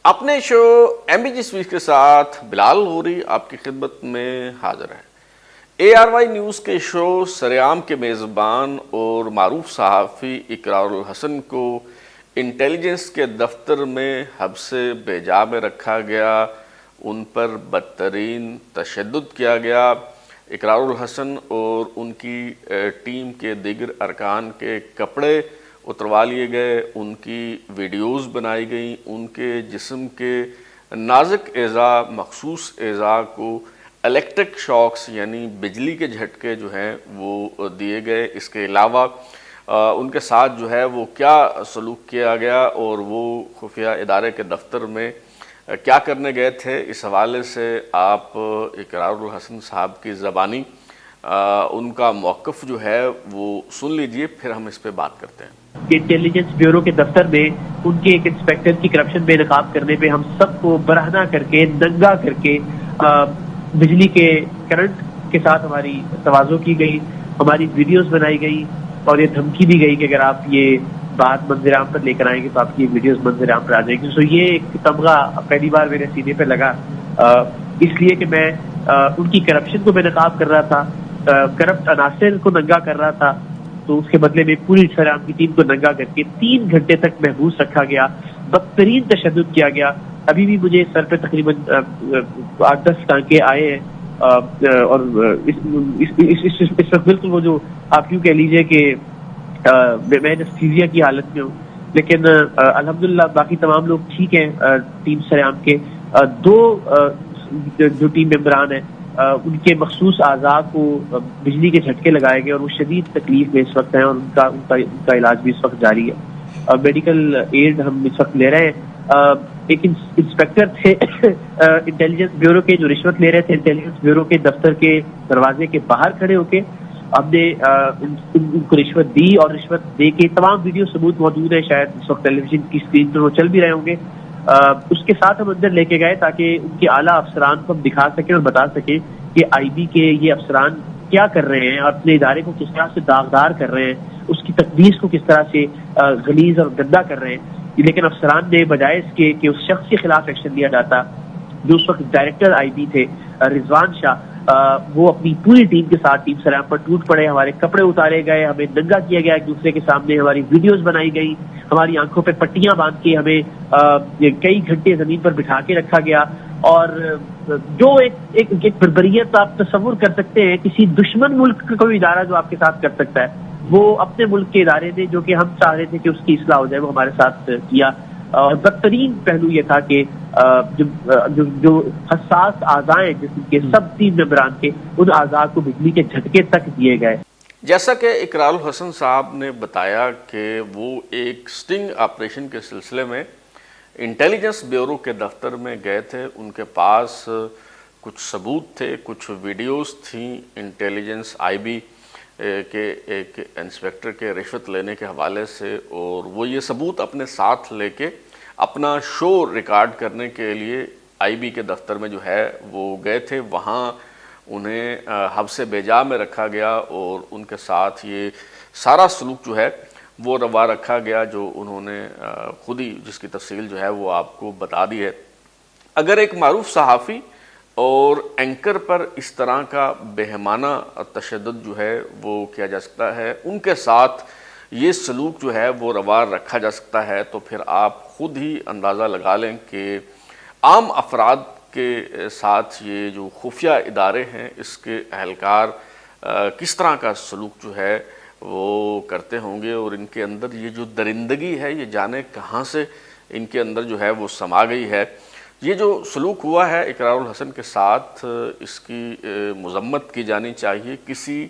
اپنے شو M B G switch کے ساتھ بلال غوری آپ کی خدمت میں حاضر ہے۔ اے آر وائی نیوز کے شو سریام کے میزبان اور معروف صحافی اقرار الحسن کو انٹیلیجنس کے دفتر میں حبس بیجا میں رکھا گیا، ان پر بدترین تشدد کیا گیا۔ اقرار الحسن اور ان کی ٹیم کے دیگر ارکان کے کپڑے اتروا لیے گئے، ان کی ویڈیوز بنائی گئیں، ان کے جسم کے نازک اعضاء، مخصوص اعضاء کو الیکٹرک شاکس یعنی بجلی کے جھٹکے جو ہیں وہ دیے گئے۔ اس کے علاوہ ان کے ساتھ جو ہے وہ کیا سلوک کیا گیا اور وہ خفیہ ادارے کے دفتر میں کیا کرنے گئے تھے، اس حوالے سے آپ اقرار الحسن صاحب کی زبانی ان کا موقف جو ہے وہ سن لیجئے، پھر ہم اس پہ بات کرتے ہیں۔ انٹیلیجنس بیورو کے دفتر میں ان کے ایک انسپیکٹر کی کرپشن بے نقاب کرنے پہ ہم سب کو برہنہ کر کے، ننگا کر کے بجلی کے کرنٹ کے ساتھ ہماری تواضع کی گئی، ہماری ویڈیوز بنائی گئی اور یہ دھمکی دی گئی کہ اگر آپ یہ بات منظر عام پر لے کر آئیں گے تو آپ کی ویڈیوز منظر عام پر آ جائیں گی۔ سو یہ ایک تمغہ پہلی بار میرے سینے پہ لگا، اس لیے کہ میں ان کی کرپشن کو بے نقاب کر رہا تھا، کرپٹ عناصر کو ننگا کر رہا تھا۔ تو اس کے بدلے میں پوری سریام کی ٹیم کو ننگا کر کے 3 گھنٹے تک محبوس رکھا گیا، بدترین تشدد کیا گیا۔ ابھی بھی مجھے سر پہ تقریباً 8-10 ٹانکے آئے ہیں اور اس وقت بالکل وہ جو آپ یوں کہہ لیجئے کہ میں انستھیزیا کی حالت میں ہوں، لیکن الحمدللہ باقی تمام لوگ ٹھیک ہیں۔ ٹیم سریام کے 2 جو ٹیم ممبران ہیں ان کے مخصوص اعضاء کو بجلی کے جھٹکے لگائے گئے اور وہ شدید تکلیف میں اس وقت ہیں اور ان کا علاج بھی اس وقت جاری ہے۔ میڈیکل ایڈ ہم اس وقت لے رہے ہیں۔ ایک انسپیکٹر تھے انٹیلیجنس بیورو کے جو رشوت لے رہے تھے انٹیلیجنس بیورو کے دفتر کے دروازے کے باہر کھڑے ہو کے، ہم نے ان کو رشوت دی اور رشوت دے کے تمام ویڈیو ثبوت موجود ہے، شاید اس وقت ٹیلی ویژن کی اسکرین پر وہ چل بھی رہے ہوں گے۔ اس کے ساتھ ہم اندر لے کے گئے تاکہ ان کے اعلیٰ افسران کو ہم دکھا سکیں اور بتا سکیں کہ آئی بی کے یہ افسران کیا کر رہے ہیں اور اپنے ادارے کو کس طرح سے داغدار کر رہے ہیں، اس کی تقدیس کو کس طرح سے غلیظ اور گندا کر رہے ہیں۔ لیکن افسران نے بجائے اس کے کہ اس شخص کے خلاف ایکشن لیا جاتا جو اس وقت ڈائریکٹر آئی بی تھے رضوان شاہ، وہ اپنی پوری ٹیم کے ساتھ ٹیم سریام پر ٹوٹ پڑے، ہمارے کپڑے اتارے گئے، ہمیں ننگا کیا گیا ایک دوسرے کے سامنے، ہماری ویڈیوز بنائی گئی، ہماری آنکھوں پہ پٹیاں باندھ کے ہمیں کئی گھنٹے زمین پر بٹھا کے رکھا گیا۔ اور جو ایک بربریت آپ تصور کر سکتے ہیں کسی دشمن ملک کا کوئی ادارہ جو آپ کے ساتھ کر سکتا ہے، وہ اپنے ملک کے ادارے نے جو کہ ہم چاہ رہے تھے کہ اس کی اصلاح ہو جائے وہ ہمارے ساتھ کیا۔ اور بدترین پہلو یہ تھا کہ جو حساس اعضاء ہیں جسم کے سب 3 ممبران کے، ان اعضاء کو بجلی کے جھٹکے تک دیے گئے۔ جیسا کہ اقرار الحسن صاحب نے بتایا کہ وہ ایک سٹنگ آپریشن کے سلسلے میں انٹیلیجنس بیورو کے دفتر میں گئے تھے، ان کے پاس کچھ ثبوت تھے، کچھ ویڈیوز تھیں انٹیلیجنس آئی بی کے ایک انسپیکٹر کے رشوت لینے کے حوالے سے، اور وہ یہ ثبوت اپنے ساتھ لے کے اپنا شو ریکارڈ کرنے کے لیے آئی بی کے دفتر میں جو ہے وہ گئے تھے۔ وہاں انہیں حبس بیجا میں رکھا گیا اور ان کے ساتھ یہ سارا سلوک جو ہے وہ روا رکھا گیا جو انہوں نے خود ہی جس کی تفصیل جو ہے وہ آپ کو بتا دی ہے۔ اگر ایک معروف صحافی اور اینکر پر اس طرح کا بہیمانہ تشدد جو ہے وہ کیا جا سکتا ہے، ان کے ساتھ یہ سلوک جو ہے وہ روا رکھا جا سکتا ہے، تو پھر آپ خود ہی اندازہ لگا لیں کہ عام افراد کے ساتھ یہ جو خفیہ ادارے ہیں اس کے اہلکار کس طرح کا سلوک جو ہے وہ کرتے ہوں گے، اور ان کے اندر یہ جو درندگی ہے یہ جانے کہاں سے ان کے اندر جو ہے وہ سما گئی ہے۔ یہ جو سلوک ہوا ہے اقرار الحسن کے ساتھ، اس کی مذمت کی جانی چاہیے، کسی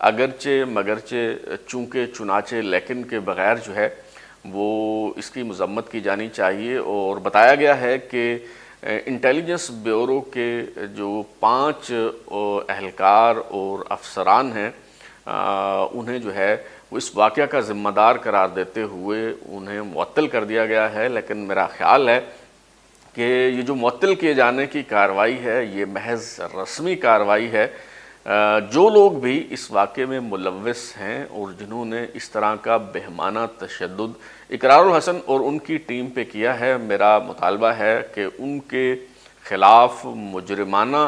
اگرچہ مگرچہ چونکہ چنانچہ لیکن کے بغیر جو ہے وہ اس کی مذمت کی جانی چاہیے۔ اور بتایا گیا ہے کہ انٹیلیجنس بیورو کے جو 5 اہلکار اور افسران ہیں انہیں جو ہے وہ اس واقعہ کا ذمہ دار قرار دیتے ہوئے انہیں معطل کر دیا گیا ہے، لیکن میرا خیال ہے کہ یہ جو معطل کیے جانے کی کارروائی ہے یہ محض رسمی کارروائی ہے، جو لوگ بھی اس واقعے میں ملوث ہیں اور جنہوں نے اس طرح کا بہیمانہ تشدد اقرار الحسن اور ان کی ٹیم پہ کیا ہے، میرا مطالبہ ہے کہ ان کے خلاف مجرمانہ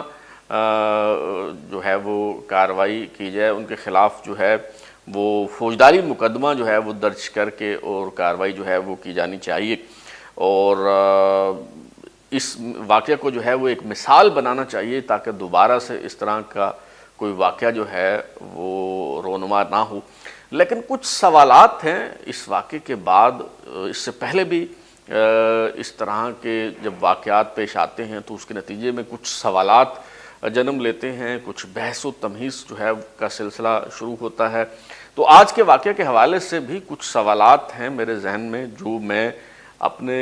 جو ہے وہ کارروائی کی جائے، ان کے خلاف جو ہے وہ فوجداری مقدمہ جو ہے وہ درج کر کے اور کارروائی جو ہے وہ کی جانی چاہیے، اور اس واقعہ کو جو ہے وہ ایک مثال بنانا چاہیے تاکہ دوبارہ سے اس طرح کا کوئی واقعہ جو ہے وہ رونما نہ ہو۔ لیکن کچھ سوالات ہیں اس واقعے کے بعد، اس سے پہلے بھی اس طرح کے جب واقعات پیش آتے ہیں تو اس کے نتیجے میں کچھ سوالات جنم لیتے ہیں، کچھ بحث و تمہیز جو ہے کا سلسلہ شروع ہوتا ہے۔ تو آج کے واقعے کے حوالے سے بھی کچھ سوالات ہیں میرے ذہن میں جو میں اپنے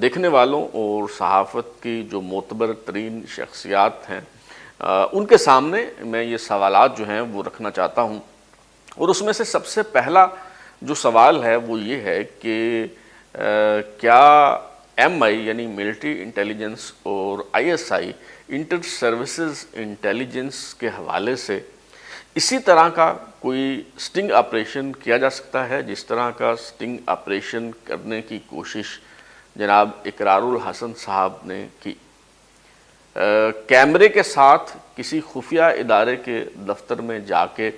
دیکھنے والوں اور صحافت کی جو معتبر ترین شخصیات ہیں ان کے سامنے میں یہ سوالات جو ہیں وہ رکھنا چاہتا ہوں۔ اور اس میں سے سب سے پہلا جو سوال ہے وہ یہ ہے کہ کیا ایم آئی یعنی ملٹری انٹیلیجنس اور I S I inter services intelligence کے حوالے سے اسی طرح کا کوئی سٹنگ آپریشن کیا جا سکتا ہے جس طرح کا سٹنگ آپریشن کرنے کی کوشش جناب اقرار الحسن صاحب نے کی؟ کیمرے کے ساتھ کسی خفیہ ادارے کے دفتر میں جا کے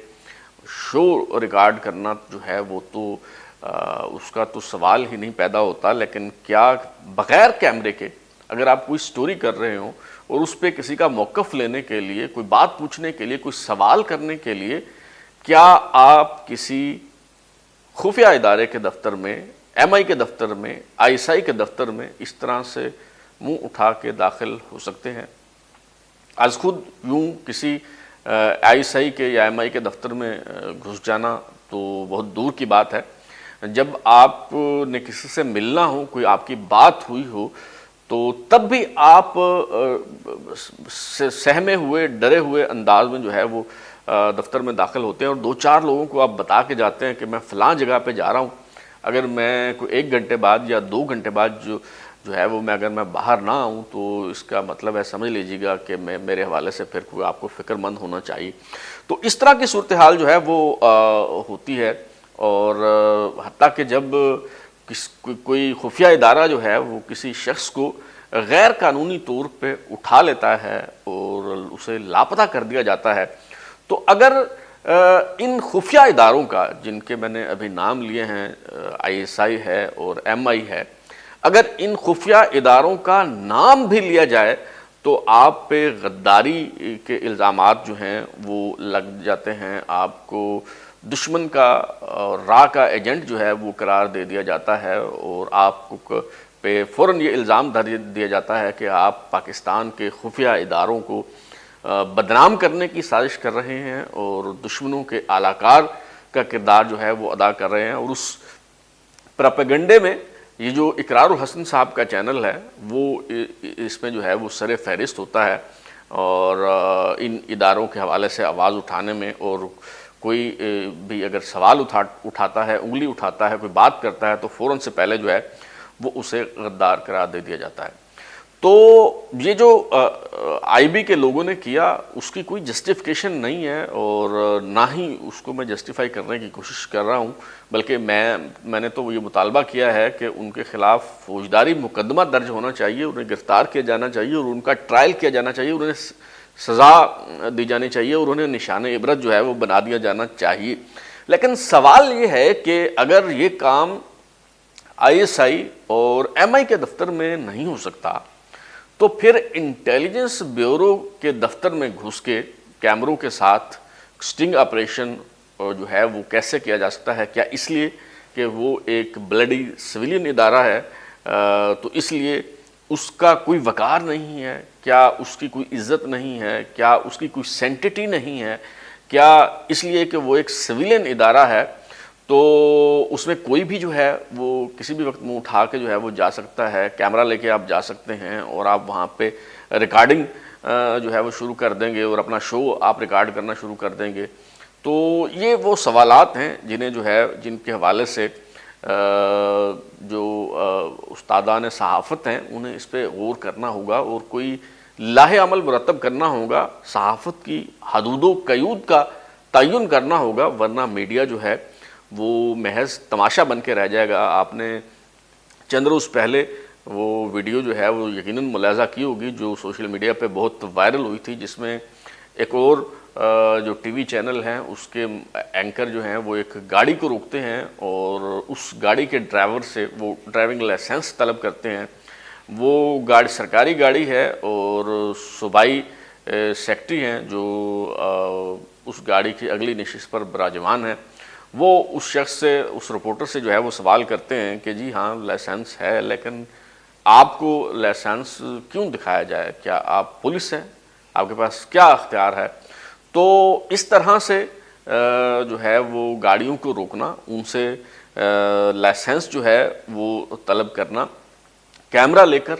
شو ریکارڈ کرنا جو ہے وہ تو اس کا تو سوال ہی نہیں پیدا ہوتا، لیکن کیا بغیر کیمرے کے اگر آپ کوئی سٹوری کر رہے ہوں اور اس پہ کسی کا موقف لینے کے لیے، کوئی بات پوچھنے کے لیے، کوئی سوال کرنے کے لیے، کیا آپ کسی خفیہ ادارے کے دفتر میں، ایم آئی کے دفتر میں، آئی ایس آئی کے دفتر میں اس طرح سے منہ اٹھا کے داخل ہو سکتے ہیں؟ از خود یوں کسی آئی ایس آئی کے یا ایم آئی کے دفتر میں گھس جانا تو بہت دور کی بات ہے۔ جب آپ نے کسی سے ملنا ہو، کوئی آپ کی بات ہوئی ہو، تو تب بھی آپ سہمے ہوئے، ڈرے ہوئے انداز میں جو ہے وہ دفتر میں داخل ہوتے ہیں اور دو چار لوگوں کو آپ بتا کے جاتے ہیں کہ میں فلاں جگہ پہ جا رہا ہوں، اگر میں کوئی 1 گھنٹے بعد یا 2 گھنٹے بعد جو ہے وہ اگر میں باہر نہ آؤں تو اس کا مطلب ہے سمجھ لیجیے گا کہ میرے حوالے سے پھر کوئی آپ کو فکر مند ہونا چاہیے۔ تو اس طرح کی صورتحال جو ہے وہ ہوتی ہے، اور حتیٰ کہ جب کوئی خفیہ ادارہ جو ہے وہ کسی شخص کو غیر قانونی طور پہ اٹھا لیتا ہے اور اسے لاپتہ کر دیا جاتا ہے، تو اگر ان خفیہ اداروں کا، جن کے میں نے ابھی نام لیے ہیں، آئی ایس آئی ہے اور ایم آئی ہے، اگر ان خفیہ اداروں کا نام بھی لیا جائے تو آپ پہ غداری کے الزامات جو ہیں وہ لگ جاتے ہیں، آپ کو دشمن کا اور راہ کا ایجنٹ جو ہے وہ قرار دے دیا جاتا ہے، اور آپ کو پہ فوراً یہ الزام دیا جاتا ہے کہ آپ پاکستان کے خفیہ اداروں کو بدنام کرنے کی سازش کر رہے ہیں اور دشمنوں کے اعلی کار کا کردار جو ہے وہ ادا کر رہے ہیں۔ اور اس پروپیگنڈے میں یہ جو اقرار الحسن صاحب کا چینل ہے وہ اس میں جو ہے وہ سر فہرست ہوتا ہے، اور ان اداروں کے حوالے سے آواز اٹھانے میں، اور کوئی بھی اگر سوال اٹھاتا ہے، انگلی اٹھاتا ہے، کوئی بات کرتا ہے تو فوراً سے پہلے جو ہے وہ اسے غدار قرار دے دیا جاتا ہے۔ تو یہ جو آئی بی کے لوگوں نے کیا اس کی کوئی جسٹیفیکیشن نہیں ہے، اور نہ ہی اس کو میں جسٹیفائی کرنے کی کوشش کر رہا ہوں، بلکہ میں نے تو یہ مطالبہ کیا ہے کہ ان کے خلاف فوجداری مقدمہ درج ہونا چاہیے، انہیں گرفتار کیا جانا چاہیے اور ان کا ٹرائل کیا جانا چاہیے، انہیں سزا دی جانی چاہیے اور انہیں نشان عبرت جو ہے وہ بنا دیا جانا چاہیے۔ لیکن سوال یہ ہے کہ اگر یہ کام آئی ایس آئی اور ایم آئی کے دفتر میں نہیں ہو سکتا تو پھر انٹیلیجنس بیورو کے دفتر میں گھس کے کیمروں کے ساتھ سٹنگ آپریشن جو ہے وہ کیسے کیا جا سکتا ہے؟ کیا اس لیے کہ وہ ایک بلڈی سویلین ادارہ ہے تو اس لیے اس کا کوئی وقار نہیں ہے؟ کیا اس کی کوئی عزت نہیں ہے؟ کیا اس کی کوئی سینٹٹی نہیں ہے؟ کیا اس لیے کہ وہ ایک سویلین ادارہ ہے تو اس میں کوئی بھی جو ہے وہ کسی بھی وقت منہ اٹھا کے جو ہے وہ جا سکتا ہے، کیمرہ لے کے آپ جا سکتے ہیں اور آپ وہاں پہ ریکارڈنگ جو ہے وہ شروع کر دیں گے اور اپنا شو آپ ریکارڈ کرنا شروع کر دیں گے؟ تو یہ وہ سوالات ہیں جن کے حوالے سے جو استادان صحافت ہیں انہیں اس پہ غور کرنا ہوگا، اور کوئی لاہ عمل مرتب کرنا ہوگا، صحافت کی حدود و قیود کا تعین کرنا ہوگا، ورنہ میڈیا جو ہے وہ محض تماشا بن کے رہ جائے گا۔ آپ نے چند روز پہلے وہ ویڈیو جو ہے وہ یقیناً ملاحظہ کی ہوگی جو سوشل میڈیا پہ بہت وائرل ہوئی تھی، جس میں ایک اور جو ٹی وی چینل ہیں اس کے اینکر جو ہیں وہ ایک گاڑی کو روکتے ہیں اور اس گاڑی کے ڈرائیور سے وہ ڈرائیونگ لائسنس طلب کرتے ہیں۔ وہ گاڑی سرکاری گاڑی ہے اور صوبائی سیکٹری ہیں جو اس گاڑی کی اگلی نشست پر براجمان ہیں، وہ اس شخص سے، اس رپورٹر سے جو ہے وہ سوال کرتے ہیں کہ جی ہاں لائسنس ہے، لیکن آپ کو لائسنس کیوں دکھایا جائے؟ کیا آپ پولیس ہیں؟ آپ کے پاس کیا اختیار ہے؟ تو اس طرح سے جو ہے وہ گاڑیوں کو روکنا، ان سے لائسنس جو ہے وہ طلب کرنا، کیمرہ لے کر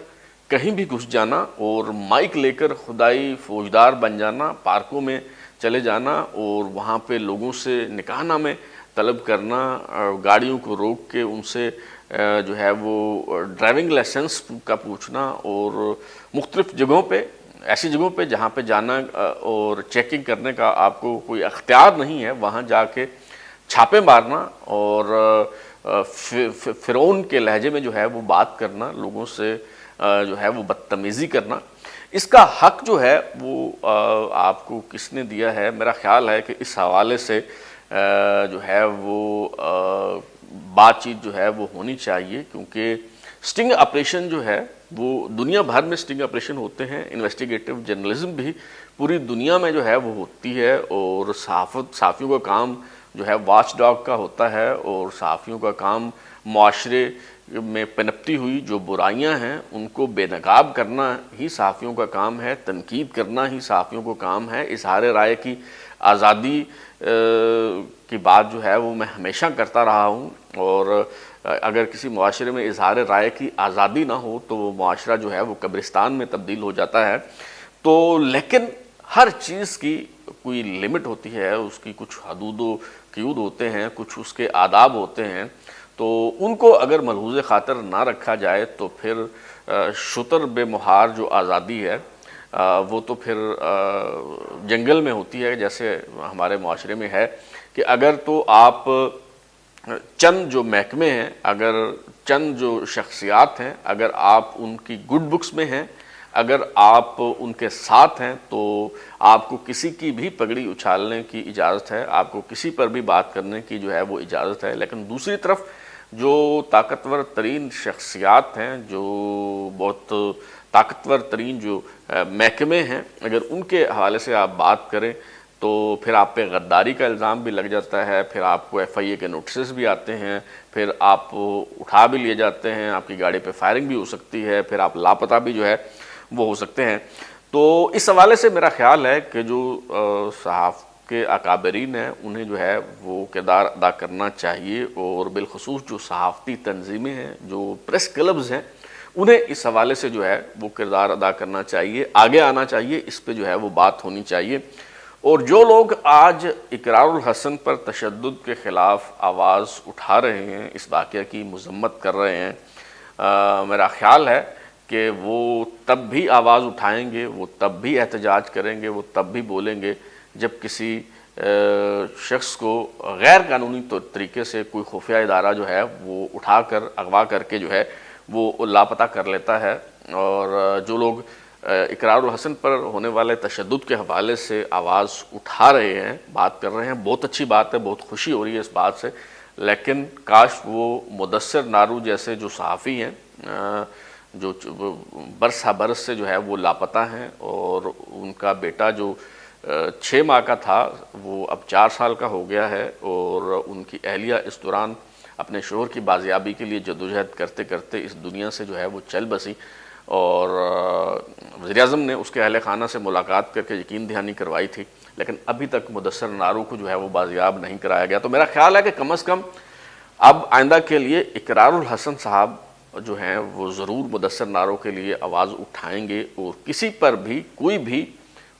کہیں بھی گھس جانا اور مائک لے کر خدائی فوجدار بن جانا، پارکوں میں چلے جانا اور وہاں پہ لوگوں سے نکاح نامے طلب کرنا، گاڑیوں کو روک کے ان سے جو ہے وہ ڈرائیونگ لائسنس کا پوچھنا، اور مختلف جگہوں پہ، ایسی جگہوں پہ جہاں پہ جانا اور چیکنگ کرنے کا آپ کو کوئی اختیار نہیں ہے، وہاں جا کے چھاپے مارنا اور فرعون کے لہجے میں جو ہے وہ بات کرنا، لوگوں سے جو ہے وہ بدتمیزی کرنا، اس کا حق جو ہے وہ آپ کو کس نے دیا ہے؟ میرا خیال ہے کہ اس حوالے سے جو ہے وہ بات چیت جو ہے وہ ہونی چاہیے، کیونکہ سٹنگ آپریشن جو ہے وہ دنیا بھر میں سٹنگ آپریشن ہوتے ہیں، انویسٹیگیٹو جرنلزم بھی پوری دنیا میں جو ہے وہ ہوتی ہے، اور صحافیوں کا کام جو ہے واچ ڈاگ کا ہوتا ہے، اور صحافیوں کا کام معاشرے میں پنپتی ہوئی جو برائیاں ہیں ان کو بے نقاب کرنا ہی صحافیوں کا کام ہے، تنقید کرنا ہی صحافیوں کو کام ہے۔ اظہار رائے کی آزادی کی بات جو ہے وہ میں ہمیشہ کرتا رہا ہوں، اور اگر کسی معاشرے میں اظہار رائے کی آزادی نہ ہو تو وہ معاشرہ جو ہے وہ قبرستان میں تبدیل ہو جاتا ہے۔ تو لیکن ہر چیز کی کوئی لمٹ ہوتی ہے، اس کی کچھ حدود و قیود ہوتے ہیں، کچھ اس کے آداب ہوتے ہیں، تو ان کو اگر ملحوظ خاطر نہ رکھا جائے تو پھر شتر بے مہار جو آزادی ہے وہ تو پھر جنگل میں ہوتی ہے، جیسے ہمارے معاشرے میں ہے کہ اگر تو آپ چند جو محکمے ہیں، اگر چند جو شخصیات ہیں، اگر آپ ان کی گڈ بکس میں ہیں، اگر آپ ان کے ساتھ ہیں، تو آپ کو کسی کی بھی پگڑی اچھالنے کی اجازت ہے، آپ کو کسی پر بھی بات کرنے کی جو ہے وہ اجازت ہے۔ لیکن دوسری طرف جو طاقتور ترین شخصیات ہیں، جو بہت طاقتور ترین جو محکمے ہیں، اگر ان کے حوالے سے آپ بات کریں تو پھر آپ پہ غداری کا الزام بھی لگ جاتا ہے، پھر آپ کو ایف آئی اے کے نوٹسز بھی آتے ہیں، پھر آپ اٹھا بھی لیے جاتے ہیں، آپ کی گاڑی پہ فائرنگ بھی ہو سکتی ہے، پھر آپ لاپتہ بھی جو ہے وہ ہو سکتے ہیں۔ تو اس حوالے سے میرا خیال ہے کہ جو صحافت کے اکابرین ہیں انہیں جو ہے وہ کردار ادا کرنا چاہیے، اور بالخصوص جو صحافتی تنظیمیں ہیں، جو پریس کلبز ہیں، انہیں اس حوالے سے جو ہے وہ کردار ادا کرنا چاہیے، آگے آنا چاہیے، اس پہ جو ہے وہ بات ہونی چاہیے۔ اور جو لوگ آج اقرار الحسن پر تشدد کے خلاف آواز اٹھا رہے ہیں، اس واقعہ کی مذمت کر رہے ہیں، میرا خیال ہے کہ وہ تب بھی آواز اٹھائیں گے، وہ تب بھی احتجاج کریں گے، وہ تب بھی بولیں گے جب کسی شخص کو غیر قانونی طریقے سے کوئی خفیہ ادارہ جو ہے وہ اٹھا کر اغوا کر کے جو ہے وہ لاپتہ کر لیتا ہے۔ اور جو لوگ اقرار الحسن پر ہونے والے تشدد کے حوالے سے آواز اٹھا رہے ہیں، بات کر رہے ہیں، بہت اچھی بات ہے، بہت خوشی ہو رہی ہے اس بات سے، لیکن کاش وہ مدثر نارو جیسے جو صحافی ہیں جو برس برس سے جو ہے وہ لاپتہ ہیں، اور ان کا بیٹا جو 6 ماہ کا تھا وہ اب 4 سال کا ہو گیا ہے، اور ان کی اہلیہ اس دوران اپنے شوہر کی بازیابی کے لیے جدوجہد کرتے کرتے اس دنیا سے جو ہے وہ چل بسی، اور وزیراعظم نے اس کے اہل خانہ سے ملاقات کر کے یقین دہانی کروائی تھی، لیکن ابھی تک مدثر نارو کو جو ہے وہ بازیاب نہیں کرایا گیا۔ تو میرا خیال ہے کہ کم از کم اب آئندہ کے لیے اقرار الحسن صاحب جو ہیں وہ ضرور مدثر نارو کے لیے آواز اٹھائیں گے، اور کسی پر بھی کوئی بھی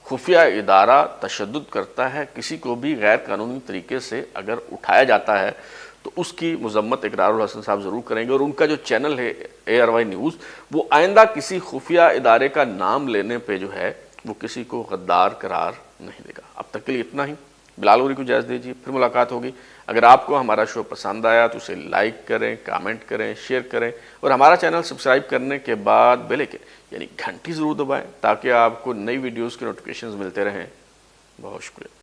خفیہ ادارہ تشدد کرتا ہے، کسی کو بھی غیر قانونی طریقے سے اگر اٹھایا جاتا ہے تو اس کی مذمت اقرار الحسن صاحب ضرور کریں گے، اور ان کا جو چینل ہے ARY نیوز وہ آئندہ کسی خفیہ ادارے کا نام لینے پہ جو ہے وہ کسی کو غدار قرار نہیں دے گا۔ اب تک کے لیے اتنا ہی، بلال غوری کو اجازت دیجیے، پھر ملاقات ہوگی۔ اگر آپ کو ہمارا شو پسند آیا تو اسے لائک کریں، کامنٹ کریں، شیئر کریں، اور ہمارا چینل سبسکرائب کرنے کے بعد بیل آئکن یعنی گھنٹی ضرور دبائیں تاکہ آپ کو نئی ویڈیوز کے نوٹیفیکیشنز ملتے رہیں۔ بہت شکریہ۔